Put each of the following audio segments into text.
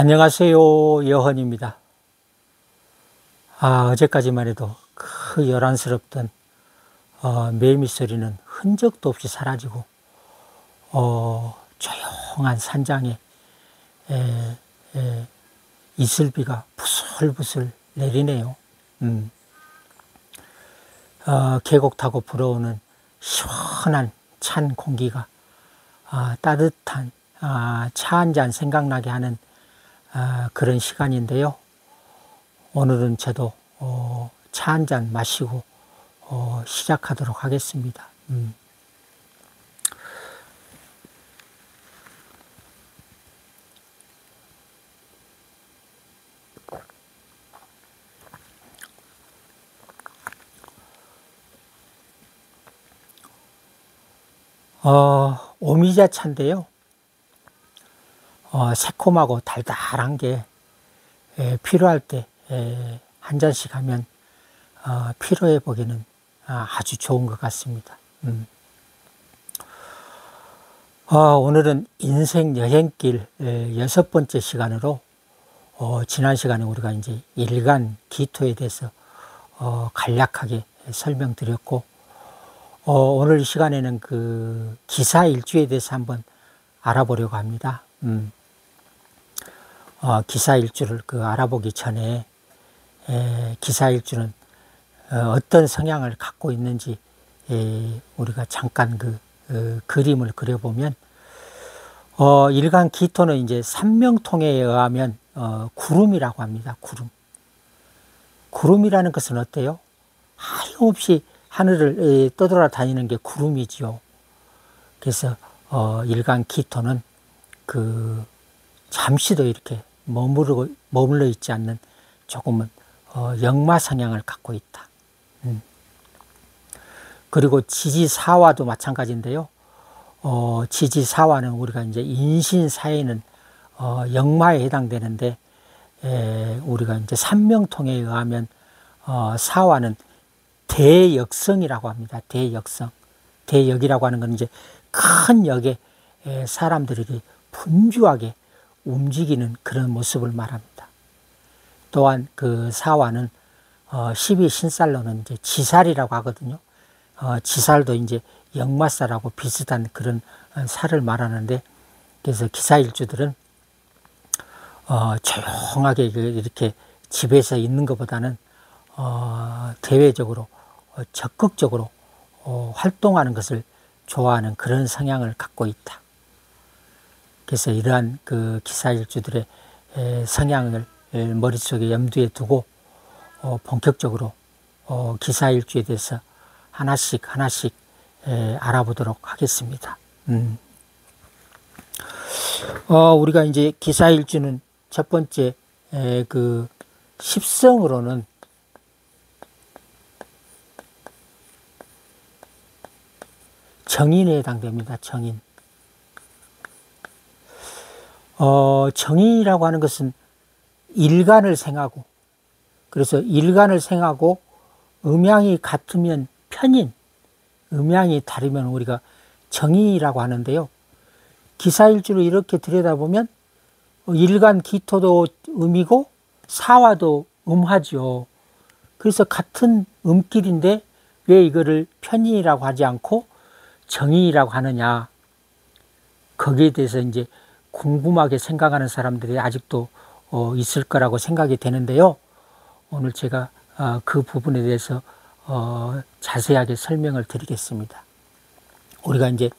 안녕하세요. 여헌입니다. 어제까지만 해도 그 요란스럽던 매미 소리는 흔적도 없이 사라지고 조용한 산장에 이슬비가 부슬부슬 내리네요. 계곡 타고 불어오는 시원한 찬 공기가 따뜻한 차 한 잔 생각나게 하는 그런 시간인데요. 오늘은 저도 차 한 잔 마시고 시작하도록 하겠습니다. 오미자 차인데요. 새콤하고 달달한 게 필요할 때 한 잔씩 하면 피로 회복에는 아주 좋은 것 같습니다. 오늘은 인생 여행길 6번째 시간으로 지난 시간에 우리가 이제 일간 기토에 대해서 간략하게 설명드렸고 오늘 이 시간에는 그 기사일주에 대해서 한번 알아보려고 합니다. 기사일주를 알아보기 전에 기사일주는 어떤 성향을 갖고 있는지 우리가 잠깐 그림을 그려보면 일간 기토는 이제 삼명통에 의하면 구름이라고 합니다. 구름이라는 것은 어때요? 하염없이 하늘을 떠돌아다니는 게 구름이지요. 그래서 일간 기토는 잠시도 이렇게 머물러 있지 않는 조금은 역마 성향을 갖고 있다. 그리고 지지사화도 마찬가지인데요. 지지사화는 우리가 이제 인신사에는 역마에 해당되는데 우리가 이제 삼명통에 의하면 사화는 대역성이라고 합니다. 대역성. 대역이라고 하는 건 이제 큰 역에 사람들에게 분주하게 움직이는 그런 모습을 말합니다. 또한 그 사화는 12신살로는 이제 지살이라고 하거든요. 지살도 이제 역마살하고 비슷한 그런 살을 말하는데, 그래서 기사일주들은 조용하게 이렇게 집에서 있는 것보다는 대외적으로 적극적으로 활동하는 것을 좋아하는 그런 성향을 갖고 있다. 그래서 이러한 그 기사일주들의 성향을 머릿속에 염두에 두고 본격적으로 기사일주에 대해서 하나씩 알아보도록 하겠습니다. 우리가 이제 기사일주는 첫 번째 그 십성으로는 정인에 해당됩니다. 정인. 정인이라고 하는 것은 일간을 생하고, 그래서 일간을 생하고 음양이 같으면 편인, 음양이 다르면 우리가 정인이라고 하는데요. 기사일주를 이렇게 들여다보면 일간 기토도 음이고 사화도 음하죠. 그래서 같은 음길인데 왜 이거를 편인이라고 하지 않고 정인이라고 하느냐, 거기에 대해서 이제 궁금하게 생각하는 사람들이 아직도 있을 거라고 생각이 되는데요. 오늘 제가 그 부분에 대해서 자세하게 설명을 드리겠습니다. 우리가 이제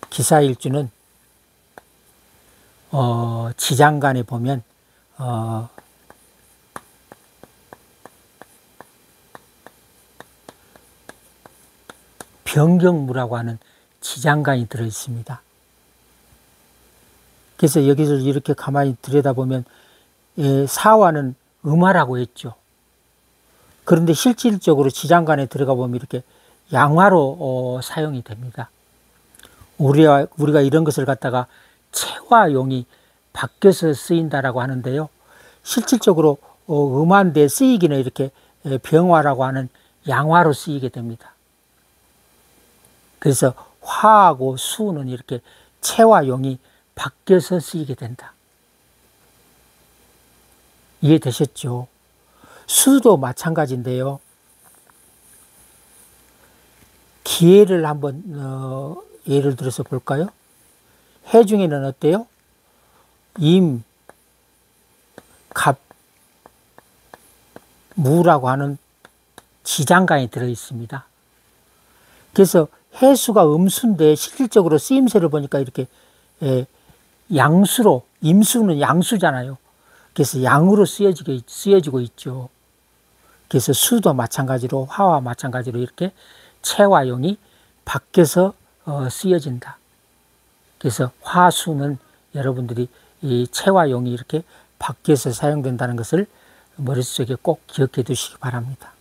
기사일주는 지장간에 보면 병경무라고 하는 지장간이 들어 있습니다. 그래서 여기서 이렇게 가만히 들여다보면 사화는 음화라고 했죠. 그런데 실질적으로 지장간에 들어가 보면 이렇게 양화로 사용이 됩니다. 우리가 이런 것을 갖다가 체화용이 바뀌어서 쓰인다라고 하는데요. 실질적으로 음화인데 쓰이기는 이렇게 병화라고 하는 양화로 쓰이게 됩니다. 그래서 화하고 수는 이렇게 체화용이 바뀌어서 쓰이게 된다. 이해되셨죠? 수도 마찬가지인데요. 기해를 한번 예를 들어서 볼까요? 해 중에는 어때요? 임, 갑, 무라고 하는 지장간이 들어 있습니다. 그래서 해수가 음수인데 실질적으로 쓰임새를 보니까 이렇게 양수로, 임수는 양수잖아요. 그래서 양으로 쓰여지고 있죠. 그래서 수도 마찬가지로, 화와 마찬가지로 이렇게 체와 용이 바뀌어서 쓰여진다. 그래서 화수는 여러분들이 이 체와 용이 이렇게 바뀌어서 사용된다는 것을 머릿속에 꼭 기억해 두시기 바랍니다.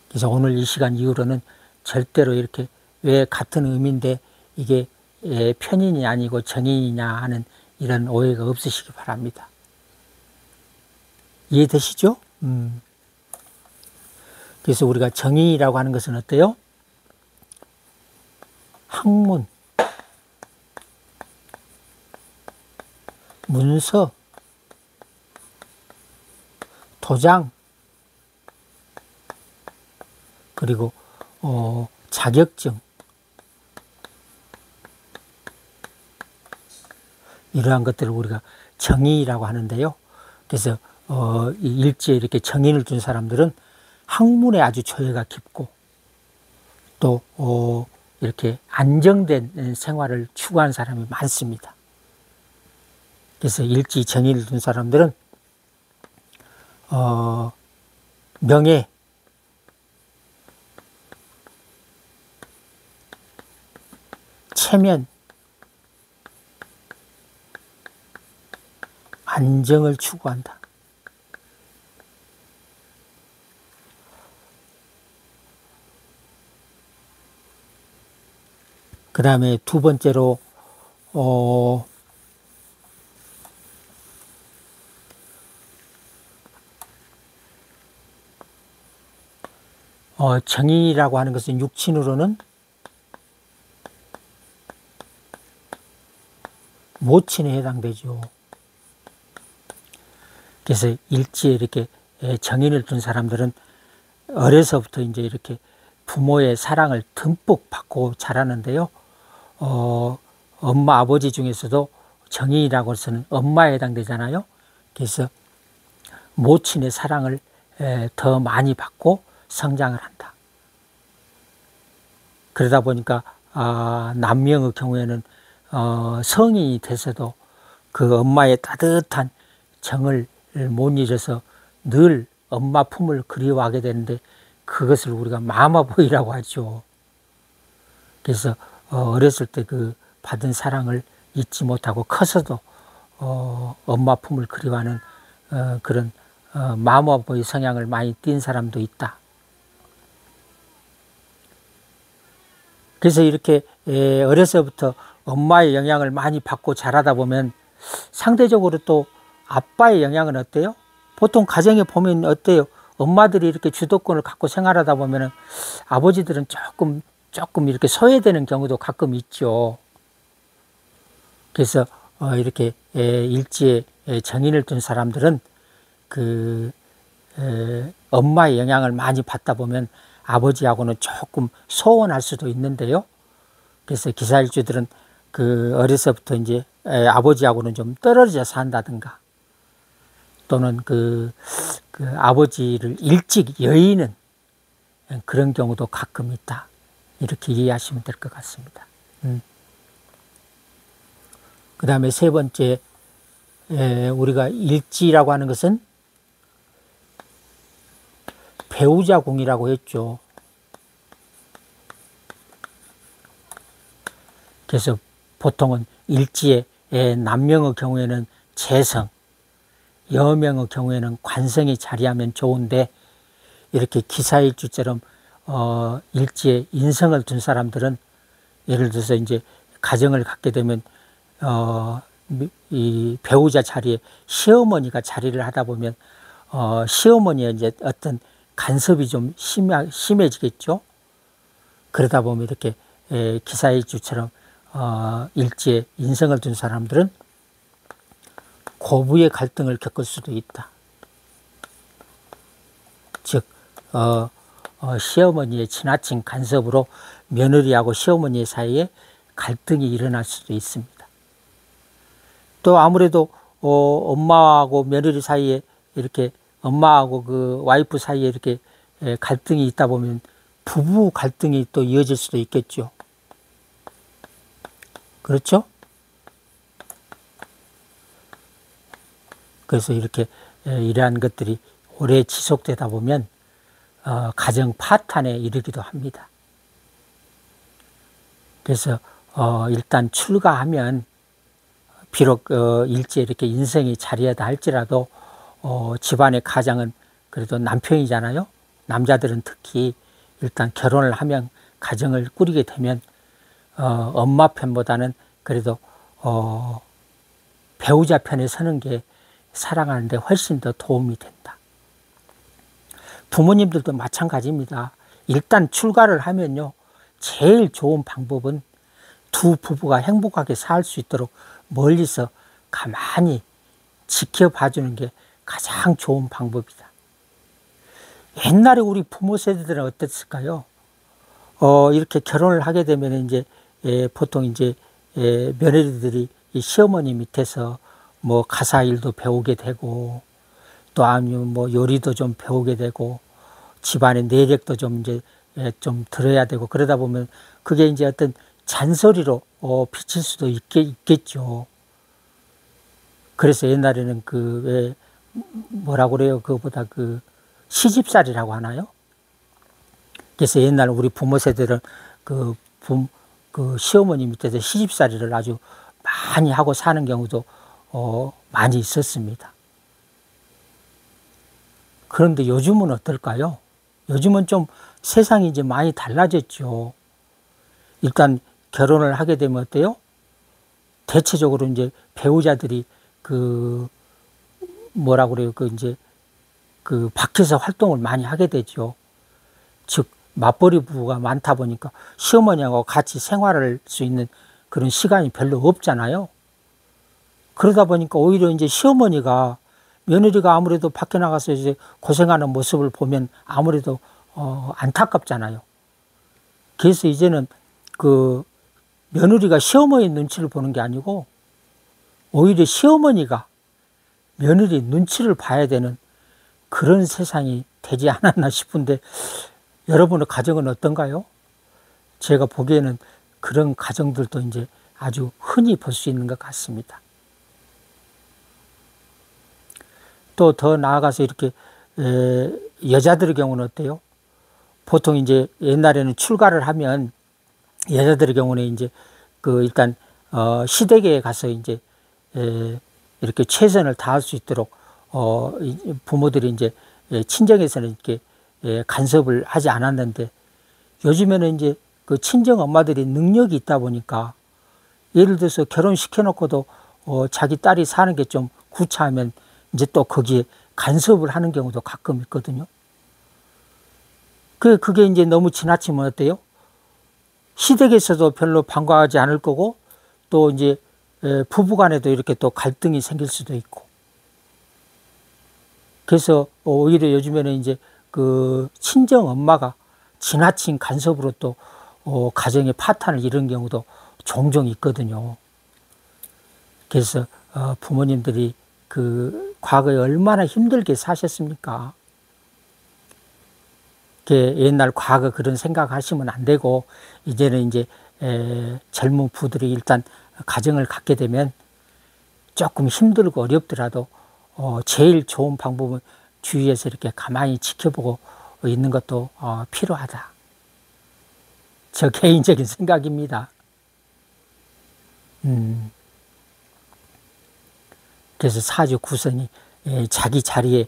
그래서 오늘 이 시간 이후로는 절대로 이렇게 왜 같은 의미인데 이게 편인이 아니고 정인이냐 하는 이런 오해가 없으시기 바랍니다. 이해되시죠? 그래서 우리가 정인이라고 하는 것은 어때요? 학문, 문서, 도장, 그리고 자격증, 이러한 것들을 우리가 정인이라고 하는데요. 그래서 이 일지에 이렇게 정인을 둔 사람들은 학문에 아주 조예가 깊고 또 이렇게 안정된 생활을 추구하는 사람이 많습니다. 그래서 일지 정인을 둔 사람들은 명예, 체면, 안정을 추구한다. 그 다음에 두 번째로 정인이라고 하는 것은 육친으로는 모친에 해당되죠. 그래서 일지에 이렇게 정인을 둔 사람들은 어려서부터 이제 이렇게 부모의 사랑을 듬뿍 받고 자라는데요. 엄마, 아버지 중에서도 정인이라고 해서는 엄마에 해당되잖아요. 그래서 모친의 사랑을 더 많이 받고 성장을 한다. 그러다 보니까 남명의 경우에는 성인이 돼서도 그 엄마의 따뜻한 정을 못 잊어서 늘 엄마 품을 그리워하게 되는데 그것을 우리가 마마보이라고 하죠. 그래서 어렸을 때 그 받은 사랑을 잊지 못하고 커서도 엄마 품을 그리워하는 그런 마마보이 성향을 많이 띈 사람도 있다. 그래서 이렇게 어려서부터 엄마의 영향을 많이 받고 자라다 보면 상대적으로 또 아빠의 영향은 어때요? 보통 가정에 보면 어때요? 엄마들이 이렇게 주도권을 갖고 생활하다 보면은 아버지들은 조금 이렇게 소외되는 경우도 가끔 있죠. 그래서 이렇게 일지에 정인을 둔 사람들은 그 엄마의 영향을 많이 받다 보면 아버지하고는 조금 소원할 수도 있는데요. 그래서 기사일주들은 그 어려서부터 이제 아버지하고는 좀 떨어져 산다든가 또는 그 아버지를 일찍 여의는 그런 경우도 가끔 있다. 이렇게 이해하시면 될 것 같습니다. 그 다음에 세 번째, 우리가 일지라고 하는 것은 배우자 궁이라고 했죠. 그래서 보통은 일지의 남명의 경우에는 재성, 여명의 경우에는 관성이 자리하면 좋은데 이렇게 기사일주처럼 일지에 인성을 둔 사람들은 예를 들어서 이제 가정을 갖게 되면 이 배우자 자리에 시어머니가 자리를 하다 보면 시어머니의 이제 어떤 간섭이 좀 심해지겠죠. 그러다 보면 이렇게 기사일주처럼 일지에 인생을 둔 사람들은 고부의 갈등을 겪을 수도 있다. 즉 시어머니의 지나친 간섭으로 며느리하고 시어머니 사이에 갈등이 일어날 수도 있습니다. 또 아무래도 엄마하고 며느리 사이에 이렇게 엄마하고 그 와이프 사이에 이렇게 갈등이 있다 보면 부부 갈등이 또 이어질 수도 있겠죠. 그렇죠? 그래서 이렇게 이러한 것들이 오래 지속되다 보면 가정 파탄에 이르기도 합니다. 그래서 일단 출가하면 비록 일찍 이렇게 인생이 자리하다 할지라도 집안의 가장은 그래도 남편이잖아요. 남자들은 특히 일단 결혼을 하면 가정을 꾸리게 되면 엄마 편보다는 그래도 배우자 편에 서는 게 사랑하는데 훨씬 더 도움이 된다. 부모님들도 마찬가지입니다. 일단 출가를 하면요, 제일 좋은 방법은 두 부부가 행복하게 살 수 있도록 멀리서 가만히 지켜봐 주는 게 가장 좋은 방법이다. 옛날에 우리 부모 세대들은 어땠을까요? 이렇게 결혼을 하게 되면 이제 보통 이제 며느리들이 이 시어머니 밑에서 뭐 가사 일도 배우게 되고 또 아니면 뭐 요리도 좀 배우게 되고 집안의 내력도 좀 이제 좀 들어야 되고 그러다 보면 그게 이제 어떤 잔소리로 비칠 수도 있겠죠. 그래서 옛날에는 그 왜 뭐라고 그래요? 그거보다 그 시집살이라고 하나요? 그래서 옛날 우리 부모 세대는 그 시어머니 밑에서 시집살이를 아주 많이 하고 사는 경우도 많이 있었습니다. 그런데 요즘은 어떨까요? 요즘은 좀 세상이 이제 많이 달라졌죠. 일단 결혼을 하게 되면 어때요? 대체적으로 이제 배우자들이 그 뭐라고 그래요? 그 이제 그 밖에서 활동을 많이 하게 되죠. 즉 맞벌이 부부가 많다 보니까 시어머니하고 같이 생활할 수 있는 그런 시간이 별로 없잖아요. 그러다 보니까 오히려 이제 시어머니가 며느리가 아무래도 밖에 나가서 이제 고생하는 모습을 보면 아무래도 안타깝잖아요. 그래서 이제는 그 며느리가 시어머니 눈치를 보는 게 아니고 오히려 시어머니가 며느리 눈치를 봐야 되는 그런 세상이 되지 않았나 싶은데 여러분의 가정은 어떤가요? 제가 보기에는 그런 가정들도 이제 아주 흔히 볼 수 있는 것 같습니다. 또 더 나아가서 이렇게 여자들의 경우는 어때요? 보통 이제 옛날에는 출가를 하면 여자들의 경우는 이제 그 일단 시댁에 가서 이제 이렇게 최선을 다할 수 있도록 부모들이 이제 친정에서는 이렇게 간섭을 하지 않았는데 요즘에는 이제 그 친정 엄마들이 능력이 있다 보니까 예를 들어서 결혼시켜 놓고도 자기 딸이 사는 게 좀 구차하면 이제 또 거기에 간섭을 하는 경우도 가끔 있거든요. 그게 이제 너무 지나치면 어때요? 시댁에서도 별로 반가워하지 않을 거고 또 이제 부부간에도 이렇게 또 갈등이 생길 수도 있고 그래서 오히려 요즘에는 이제 그 친정 엄마가 지나친 간섭으로 또 가정의 파탄을 이룬 경우도 종종 있거든요. 그래서 부모님들이 그 과거에 얼마나 힘들게 사셨습니까? 옛날 과거 그런 생각하시면 안 되고 이제는 이제 젊은 부들이 일단 가정을 갖게 되면 조금 힘들고 어렵더라도 제일 좋은 방법은 주위에서 이렇게 가만히 지켜보고 있는 것도 필요하다. 저 개인적인 생각입니다. 그래서 사주 구성이 자기 자리에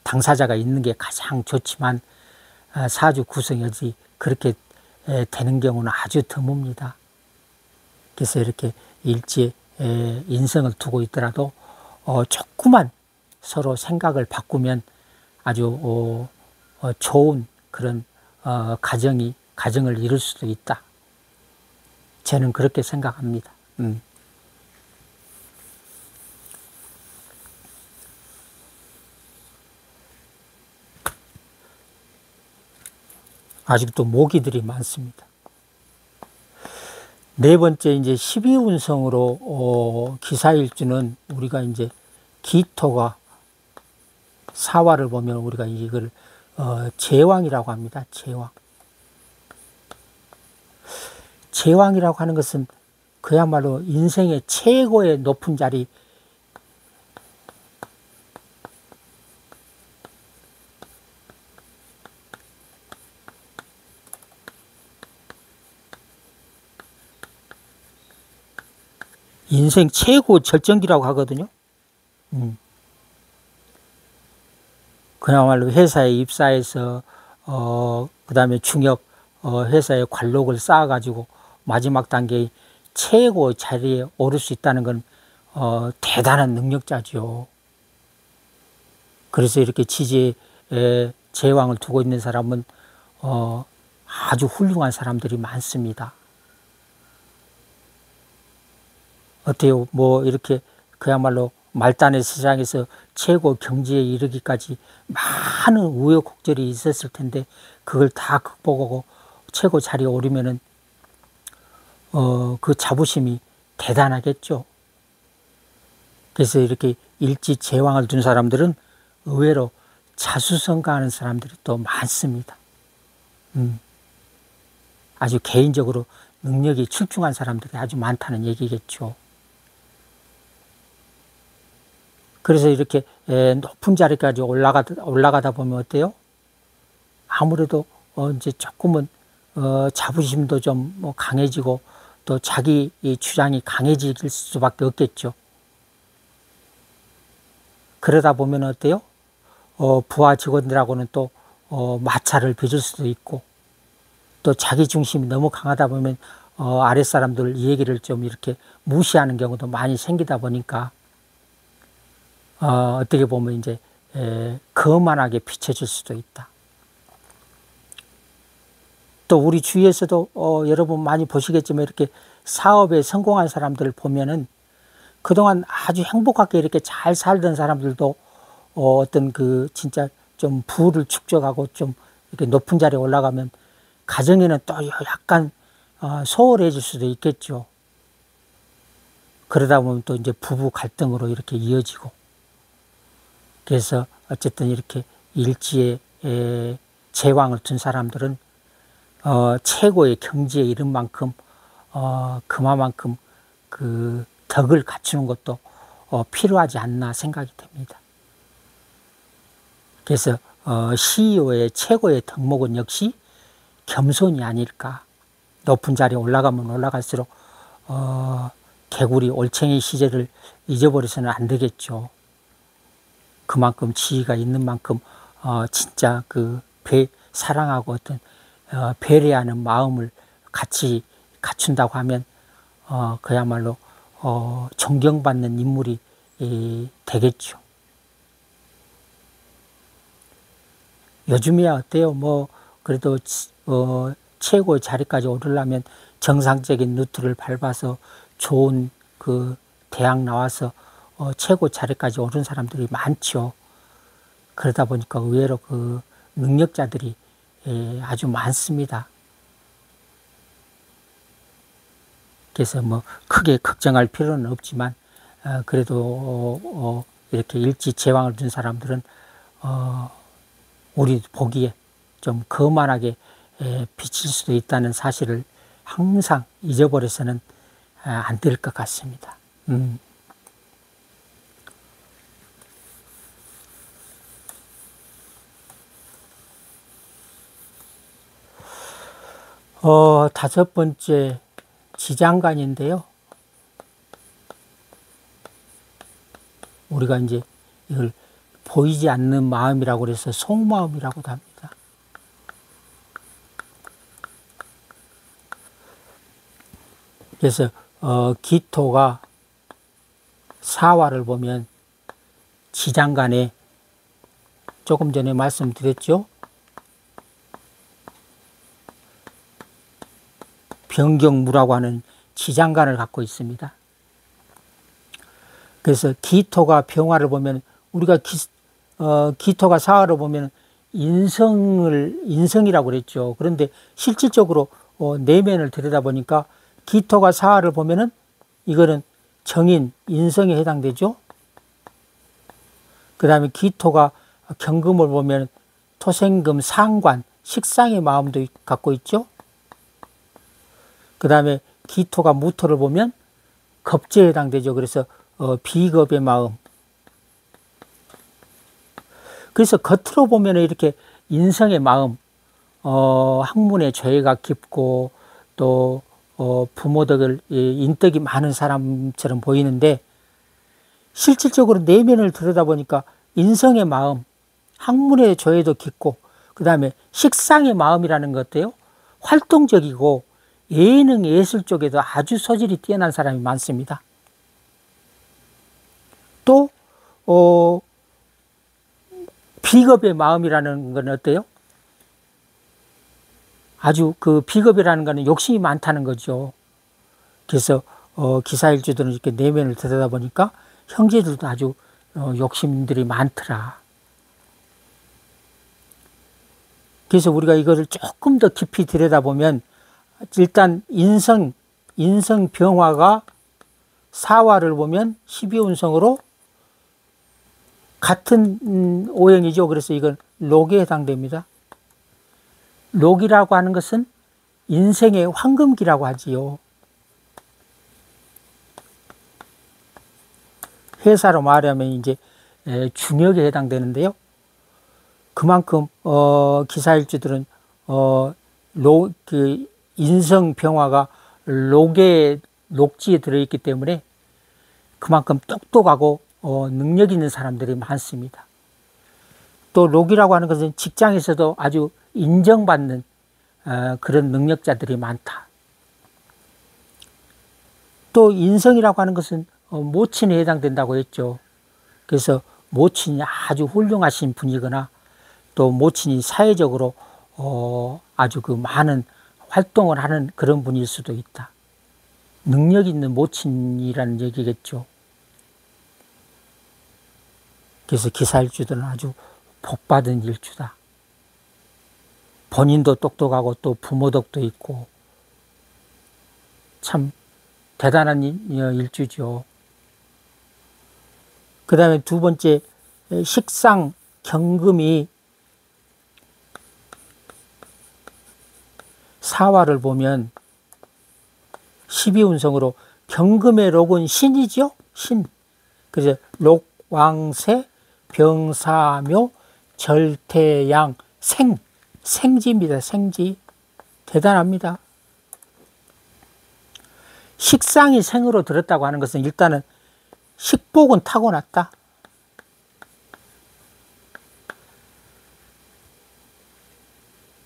당사자가 있는 게 가장 좋지만 사주 구성이 어디 그렇게 되는 경우는 아주 드뭅니다. 그래서 이렇게 일지에 인성을 두고 있더라도 조금만 서로 생각을 바꾸면 아주 좋은 그런 가정을 이룰 수도 있다. 저는 그렇게 생각합니다. 아직도 모기들이 많습니다. 네 번째, 이제 12운성으로, 기사일주는 우리가 이제 기토가 사화를 보면 우리가 이걸, 제왕이라고 합니다. 제왕. 제왕이라고 하는 것은 그야말로 인생의 최고의 높은 자리, 인생 최고 절정기라고 하거든요. 그야말로 회사에 입사해서 그 다음에 중역 회사의 관록을 쌓아가지고 마지막 단계의 최고 자리에 오를 수 있다는 건 대단한 능력자죠. 그래서 이렇게 지지에 제왕을 두고 있는 사람은 아주 훌륭한 사람들이 많습니다. 어때요? 뭐 이렇게 그야말로 말단의 세상에서 최고 경지에 이르기까지 많은 우여곡절이 있었을 텐데 그걸 다 극복하고 최고 자리에 오르면은 그 자부심이 대단하겠죠. 그래서 이렇게 일지 제왕을 둔 사람들은 의외로 자수성가하는 사람들이 또 많습니다. 아주 개인적으로 능력이 출중한 사람들이 아주 많다는 얘기겠죠. 그래서 이렇게 높은 자리까지 올라가다 보면 어때요? 아무래도 이제 조금은 자부심도 좀 뭐 강해지고 또 자기 이 주장이 강해질 수밖에 없겠죠. 그러다 보면 어때요? 부하 직원들하고는 또 마찰을 빚을 수도 있고 또 자기 중심이 너무 강하다 보면 아랫사람들 얘기를 좀 이렇게 무시하는 경우도 많이 생기다 보니까 어떻게 보면 이제 거만하게 비춰질 수도 있다. 또 우리 주위에서도 여러분 많이 보시겠지만 이렇게 사업에 성공한 사람들을 보면은 그동안 아주 행복하게 이렇게 잘 살던 사람들도 어떤 그 진짜 좀 부를 축적하고 좀 이렇게 높은 자리에 올라가면 가정에는 또 약간 소홀해질 수도 있겠죠. 그러다 보면 또 이제 부부 갈등으로 이렇게 이어지고 그래서 어쨌든 이렇게 일지에 제왕을 둔 사람들은 최고의 경지에 이른 만큼 그만큼 그 덕을 갖추는 것도 필요하지 않나 생각이 됩니다. 그래서 CEO의 최고의 덕목은 역시 겸손이 아닐까. 높은 자리에 올라가면 올라갈수록 개구리 올챙이 시절을 잊어버려서는 안 되겠죠. 그만큼 지위가 있는 만큼 진짜 그 사랑하고 어떤 배려하는 마음을 같이 갖춘다고 하면 그야말로 존경받는 인물이 되겠죠. 요즘이야 어때요? 뭐 그래도 최고의 자리까지 오르려면 정상적인 루트를 밟아서 좋은 그 대학 나와서 최고 자리까지 오른 사람들이 많죠. 그러다 보니까 의외로 그 능력자들이 아주 많습니다. 그래서 뭐 크게 걱정할 필요는 없지만 그래도 이렇게 일지 제왕을 둔 사람들은 우리 보기에 좀 거만하게 비칠 수도 있다는 사실을 항상 잊어버려서는 안 될 것 같습니다. 다섯 번째 지장간인데요. 우리가 이제 이걸 보이지 않는 마음이라고 그래서 속마음이라고도 합니다. 그래서 기토가 사화를 보면 지장간에 조금 전에 말씀드렸죠. 병경무라고 하는 지장간을 갖고 있습니다. 그래서 기토가 병화를 보면 우리가 기토가 사화를 보면 인성이라고 그랬죠. 그런데 실질적으로 내면을 들여다보니까 기토가 사화를 보면은 이거는 정인, 인성에 해당되죠. 그 다음에 기토가 경금을 보면 토생금, 상관, 식상의 마음도 갖고 있죠. 그 다음에 기토가 무토를 보면 겁재에 해당되죠. 그래서 비겁의 마음. 그래서 겉으로 보면 이렇게 인성의 마음, 학문의 죄가 깊고 또 부모덕을 인덕이 많은 사람처럼 보이는데 실질적으로 내면을 들여다보니까 인성의 마음, 학문의 조예도 깊고 그 다음에 식상의 마음이라는 것 어때요? 활동적이고 예능 예술 쪽에도 아주 소질이 뛰어난 사람이 많습니다. 또 비겁의 마음이라는 건 어때요? 아주 그 비겁이라는 거는 욕심이 많다는 거죠. 그래서 기사일주들은 이렇게 내면을 들여다보니까 형제들도 아주 욕심들이 많더라. 그래서 우리가 이거를 조금 더 깊이 들여다보면 일단 인성 병화가 사화를 보면 12운성으로 같은 오행이죠. 그래서 이건 록에 해당됩니다. 록이라고 하는 것은 인생의 황금기라고 하지요. 회사로 말하면 이제 중역에 해당되는데요. 그만큼 기사일주들은 그 인성 병화가 녹지에 들어있기 때문에 그만큼 똑똑하고 능력 있는 사람들이 많습니다. 또 록이라고 하는 것은 직장에서도 아주 인정받는 그런 능력자들이 많다. 또 인성이라고 하는 것은 모친에 해당된다고 했죠. 그래서 모친이 아주 훌륭하신 분이거나 또 모친이 사회적으로 아주 그 많은 활동을 하는 그런 분일 수도 있다. 능력 있는 모친이라는 얘기겠죠. 그래서 기사일주들은 아주 복받은 일주다. 본인도 똑똑하고 또 부모덕도 있고 참 대단한 일주죠. 그 다음에 두 번째 식상 경금이 사화를 보면 12운성으로 경금의 록은 신이죠. 신. 그래서 록왕세 병사묘 절태양 생지입니다. 생지. 대단합니다. 식상이 생으로 들었다고 하는 것은 일단은 식복은 타고났다.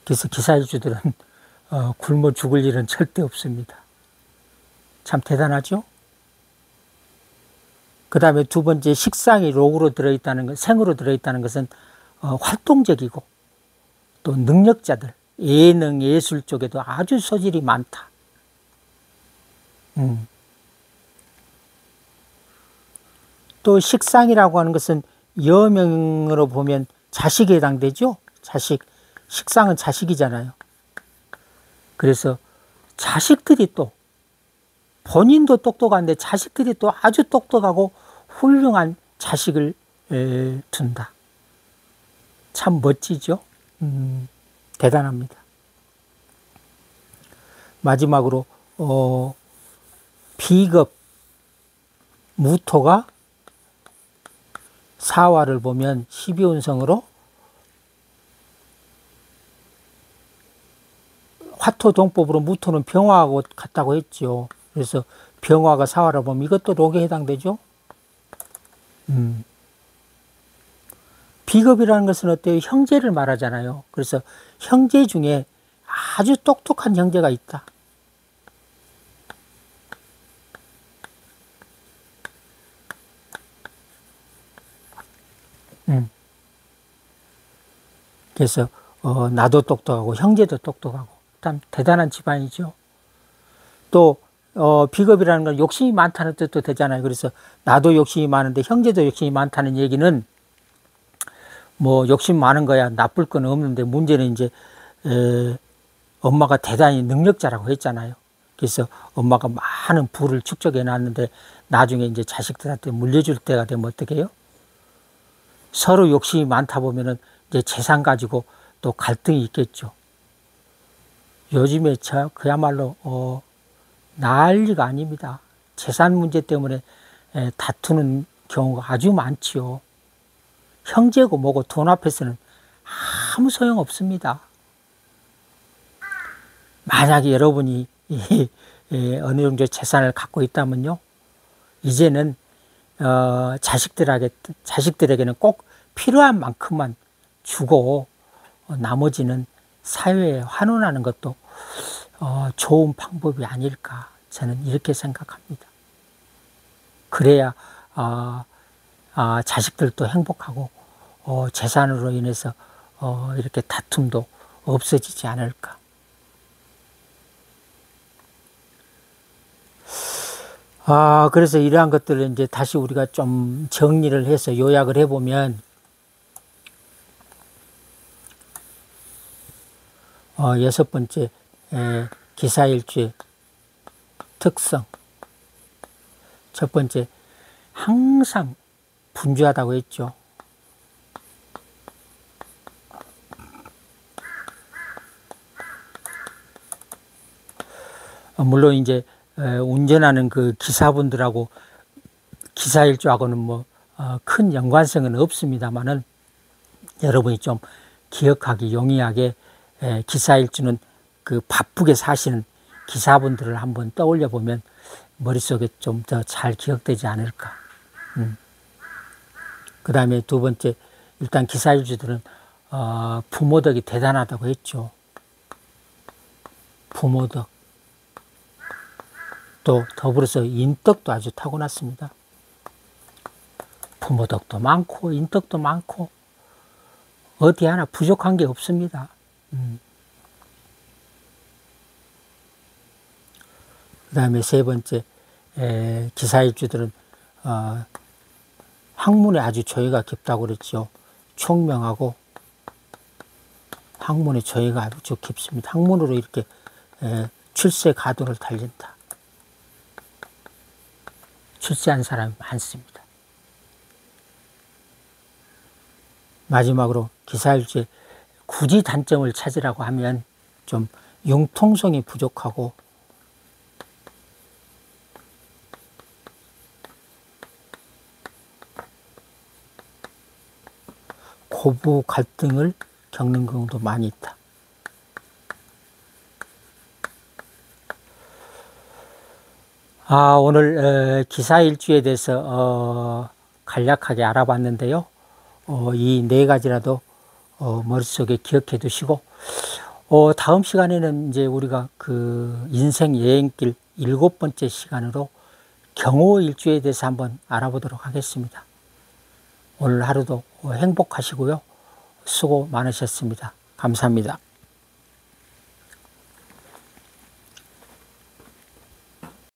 그래서 기사일주들은 굶어 죽을 일은 절대 없습니다. 참 대단하죠? 그 다음에 두 번째 식상이 록으로 들어있다는 것, 생으로 들어있다는 것은 활동적이고 또 능력자들, 예능, 예술 쪽에도 아주 소질이 많다. 또 식상이라고 하는 것은 여명으로 보면 자식에 해당되죠. 자식. 식상은 자식이잖아요. 그래서 자식들이 또 본인도 똑똑한데 자식들이 또 아주 똑똑하고 훌륭한 자식을 둔다. 참 멋지죠. 대단합니다. 마지막으로 비겁 무토가 사화를 보면 12운성으로 화토동법으로 무토는 병화하고 같다고 했죠. 그래서 병화가 사화를 보면 이것도 록에 해당되죠. 비겁이라는 것은 어때요? 형제를 말하잖아요. 그래서 형제 중에 아주 똑똑한 형제가 있다. 그래서 나도 똑똑하고 형제도 똑똑하고 참 대단한 집안이죠. 또 비겁이라는 건 욕심이 많다는 뜻도 되잖아요. 그래서 나도 욕심이 많은데 형제도 욕심이 많다는 얘기는 뭐 욕심 많은 거야 나쁠 건 없는데 문제는 이제 엄마가 대단히 능력자라고 했잖아요. 그래서 엄마가 많은 부를 축적해 놨는데 나중에 이제 자식들한테 물려줄 때가 되면 어떻게 해요? 서로 욕심이 많다 보면은 이제 재산 가지고 또 갈등이 있겠죠. 요즘에 그야말로 난리가 아닙니다. 재산 문제 때문에 다투는 경우가 아주 많지요. 형제고 뭐고 돈 앞에서는 아무 소용 없습니다. 만약에 여러분이 어느 정도 재산을 갖고 있다면요, 이제는 자식들에게는 꼭 필요한 만큼만 주고 나머지는 사회에 환원하는 것도 좋은 방법이 아닐까 저는 이렇게 생각합니다. 그래야 자식들도 행복하고 재산으로 인해서 이렇게 다툼도 없어지지 않을까. 그래서 이러한 것들을 이제 다시 우리가 좀 정리를 해서 요약을 해보면, 여섯 번째, 기사일주의 특성. 첫 번째, 항상 분주하다고 했죠. 물론 이제 운전하는 그 기사분들하고 기사일주하고는 뭐 큰 연관성은 없습니다만은 여러분이 좀 기억하기 용이하게 기사일주는 그 바쁘게 사시는 기사분들을 한번 떠올려 보면 머릿속에 좀 더 잘 기억되지 않을까. 그 다음에 두 번째, 일단 기사일주들은 부모덕이 대단하다고 했죠. 부모덕. 또 더불어서 인덕도 아주 타고났습니다. 부모덕도 많고 인덕도 많고 어디 하나 부족한 게 없습니다. 그 다음에 세 번째, 기사일주들은 학문에 아주 조예가 깊다고 그랬죠. 총명하고 학문의 조예가 아주 깊습니다. 학문으로 이렇게 출세 가도를 달린다. 출세한 사람이 많습니다. 마지막으로 기사일주의 굳이 단점을 찾으라고 하면 좀 융통성이 부족하고 고부 갈등을 겪는 경우도 많이 있다. 오늘 기사일주에 대해서 간략하게 알아봤는데요. 이 네 가지라도 머릿속에 기억해 두시고 다음 시간에는 이제 우리가 그 인생 여행길 7번째 시간으로 경호일주에 대해서 한번 알아보도록 하겠습니다. 오늘 하루도 행복하시고요. 수고 많으셨습니다. 감사합니다.